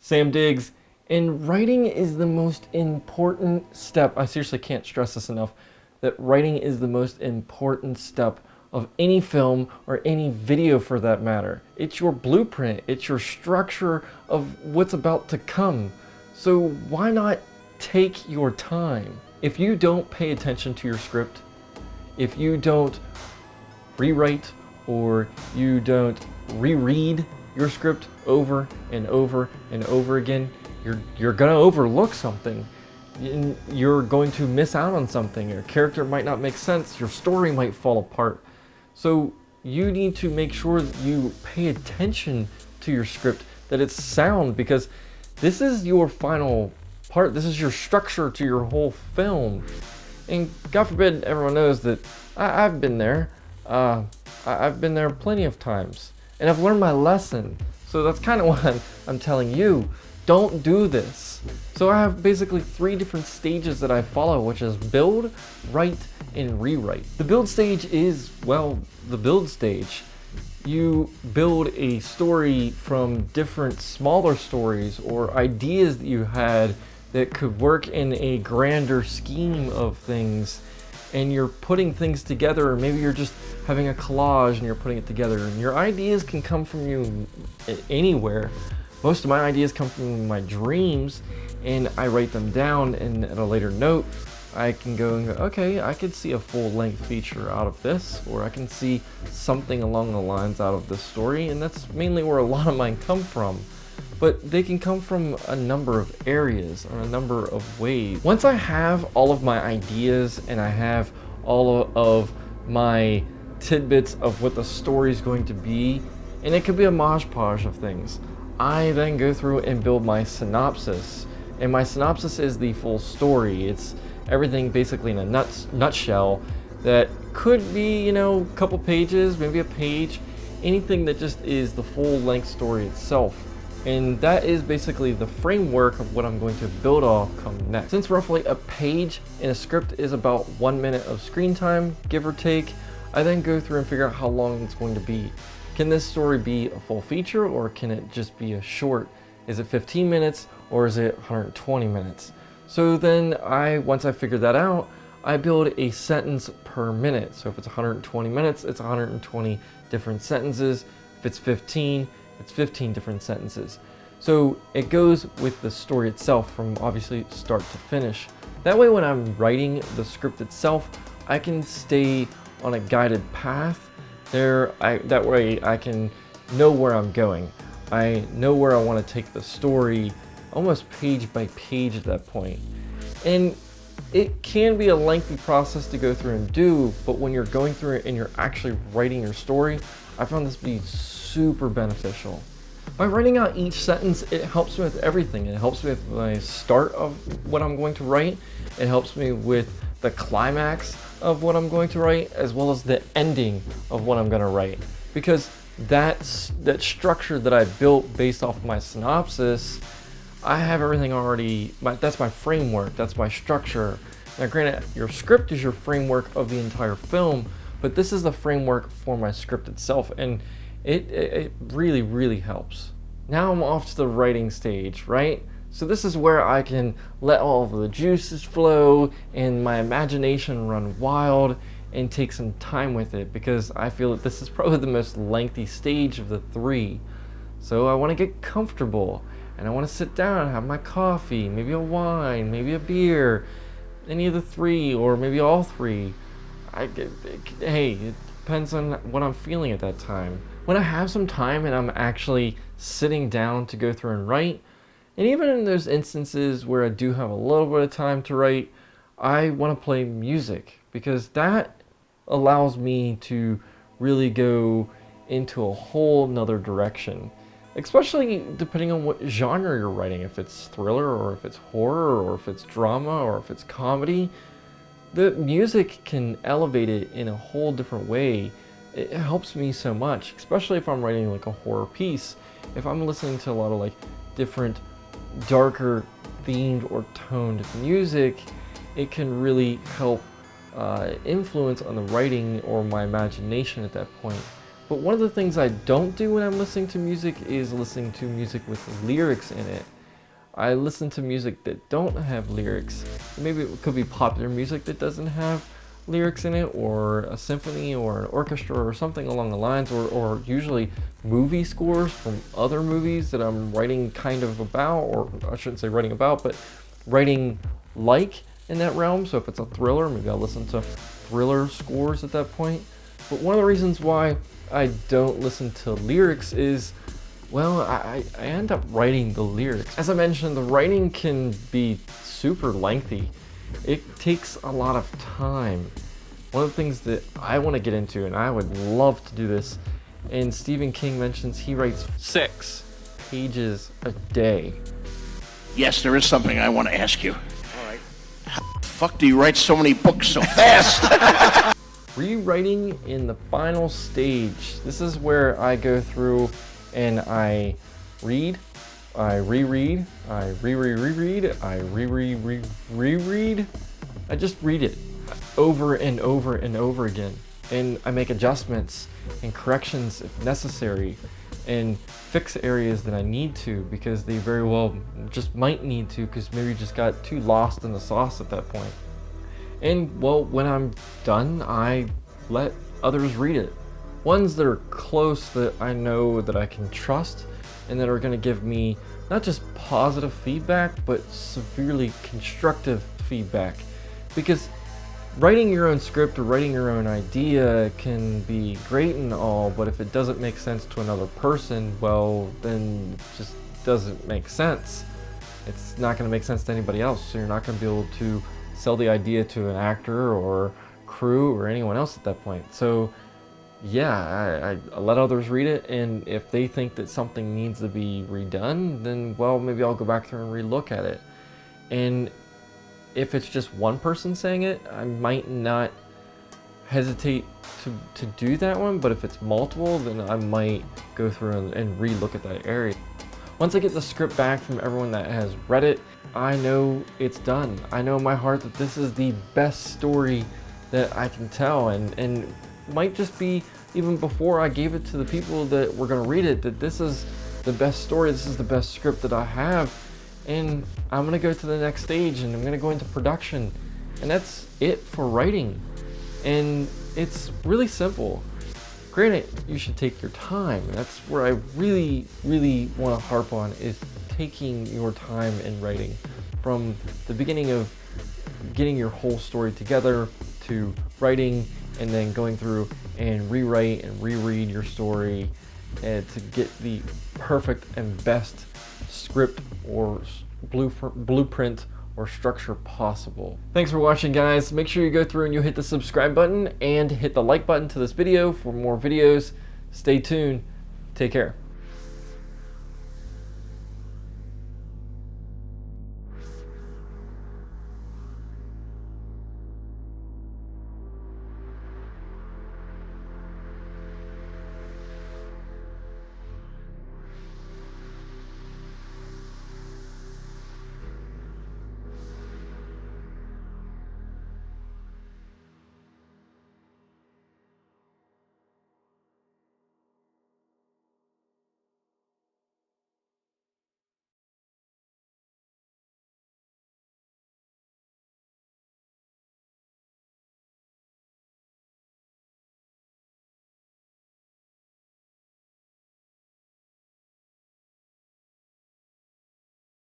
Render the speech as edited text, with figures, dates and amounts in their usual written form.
Sam Diggs, and writing is the most important step. I seriously can't stress this enough, that writing is the most important step of any film or any video for that matter. It's your blueprint, it's your structure of what's about to come. So why not take your time? If you don't pay attention to your script, if you don't rewrite or you don't reread your script over and over and over again, you're gonna overlook something. You're going to miss out on something. Your character might not make sense. Your story might fall apart. So you need to make sure that you pay attention to your script, that it's sound, because this is your final part. This is your structure to your whole film. And God forbid everyone knows that I've been there. I've been there plenty of times, and I've learned my lesson. So that's kind of what I'm telling you. Don't do this. So I have basically 3 different stages that I follow, which is build, write, and rewrite. The build stage is, well, the build stage. You build a story from different smaller stories or ideas that you had that could work in a grander scheme of things, and you're putting things together, or maybe you're just having a collage and you're putting it together, and your ideas can come from you anywhere. Most of my ideas come from my dreams, and I write them down, and at a later note I can go and go, okay, I could see a full-length feature out of this, or I can see something along the lines out of this story, and that's mainly where a lot of mine come from. But they can come from a number of areas or a number of ways. Once I have all of my ideas and I have all of my tidbits of what the story is going to be, and it could be a mosh podge of things, I then go through and build my synopsis. And my synopsis is the full story. It's everything basically in a nutshell that could be, you know, a couple pages, maybe a page, anything that just is the full-length story itself. And that is basically the framework of what I'm going to build off come next. Since roughly a page in a script is about 1 minute of screen time, give or take, I then go through and figure out how long it's going to be. Can this story be a full feature, or can it just be a short? Is it 15 minutes or is it 120 minutes? So then once I figure that out, I build a sentence per minute. So if it's 120 minutes, it's 120 different sentences. If it's 15, it's 15 different sentences. So it goes with the story itself from obviously start to finish. That way when I'm writing the script itself, I can stay on a guided path. That way I can know where I'm going. I know where I want to take the story almost page by page at that point. And it can be a lengthy process to go through and do, but when you're going through it and you're actually writing your story, I found this to be super beneficial. By writing out each sentence, it helps me with everything. It helps me with my start of what I'm going to write. It helps me with the climax of what I'm going to write, as well as the ending of what I'm going to write. Because that structure that I built based off my synopsis, I have everything already. That's my framework. That's my structure. Now, granted, your script is your framework of the entire film, but this is the framework for my script itself, and it really, really helps. Now I'm off to the writing stage, right? So this is where I can let all of the juices flow and my imagination run wild and take some time with it, because I feel that this is probably the most lengthy stage of the 3. So I want to get comfortable, and I want to sit down and have my coffee, maybe a wine, maybe a beer, any of the 3, or maybe all 3. Hey, it depends on what I'm feeling at that time. When I have some time and I'm actually sitting down to go through and write, and even in those instances where I do have a little bit of time to write, I want to play music, because that allows me to really go into a whole nother direction, especially depending on what genre you're writing. If it's thriller, or if it's horror, or if it's drama, or if it's comedy, the music can elevate it in a whole different way. It helps me so much, especially if I'm writing like a horror piece. If I'm listening to a lot of like different darker themed or toned music, it can really help influence on the writing or my imagination at that point. But one of the things I don't do when I'm listening to music is listening to music with lyrics in it. I listen to music that don't have lyrics. Maybe it could be popular music that doesn't have lyrics in it, or a symphony or an orchestra or something along the lines, or usually movie scores from other movies that I'm writing kind of about, or I shouldn't say writing about, but writing like in that realm. So if it's a thriller, maybe I'll listen to thriller scores at that point. But one of the reasons why I don't listen to lyrics is, well, I end up writing the lyrics. As I mentioned, the writing can be super lengthy. It takes a lot of time. One of the things that I want to get into, and I would love to do this, and Stephen King mentions he writes 6 pages a day. Yes, there is something I want to ask you. All right. How the fuck do you write so many books so fast? Rewriting in the final stage. This is where I go through and I read, I reread, I reread, I reread. I just read it over and over and over again. And I make adjustments and corrections if necessary, and fix areas that I need to, because they very well just might need to, because maybe you just got too lost in the sauce at that point. And well, when I'm done, I let others read it. Ones that are close, that I know that I can trust, and that are going to give me not just positive feedback, but severely constructive feedback. Because writing your own script or writing your own idea can be great and all, but if it doesn't make sense to another person, well, then it just doesn't make sense. It's not going to make sense to anybody else, so you're not going to be able to sell the idea to an actor or crew or anyone else at that point. So yeah, I let others read it, and if they think that something needs to be redone, then well, maybe I'll go back through and relook at it. And if it's just one person saying it, I might not hesitate to do that one, but if it's multiple, then I might go through and relook at that area. Once I get the script back from everyone that has read it, I know it's done. I know in my heart that this is the best story that I can tell, and might just be even before I gave it to the people that were going to read it, that this is the best story, this is the best script that I have, and I'm going to go to the next stage and I'm going to go into production. And that's it for writing. And it's really simple. Granted, you should take your time. That's where I really, really want to harp on, is taking your time in writing. From the beginning of getting your whole story together, to writing, and then going through and rewrite and reread your story, and to get the perfect and best script or blueprint or structure possible. Thanks for watching, guys. Make sure you go through and you hit the subscribe button and hit the like button to this video for more videos. Stay tuned. Take care.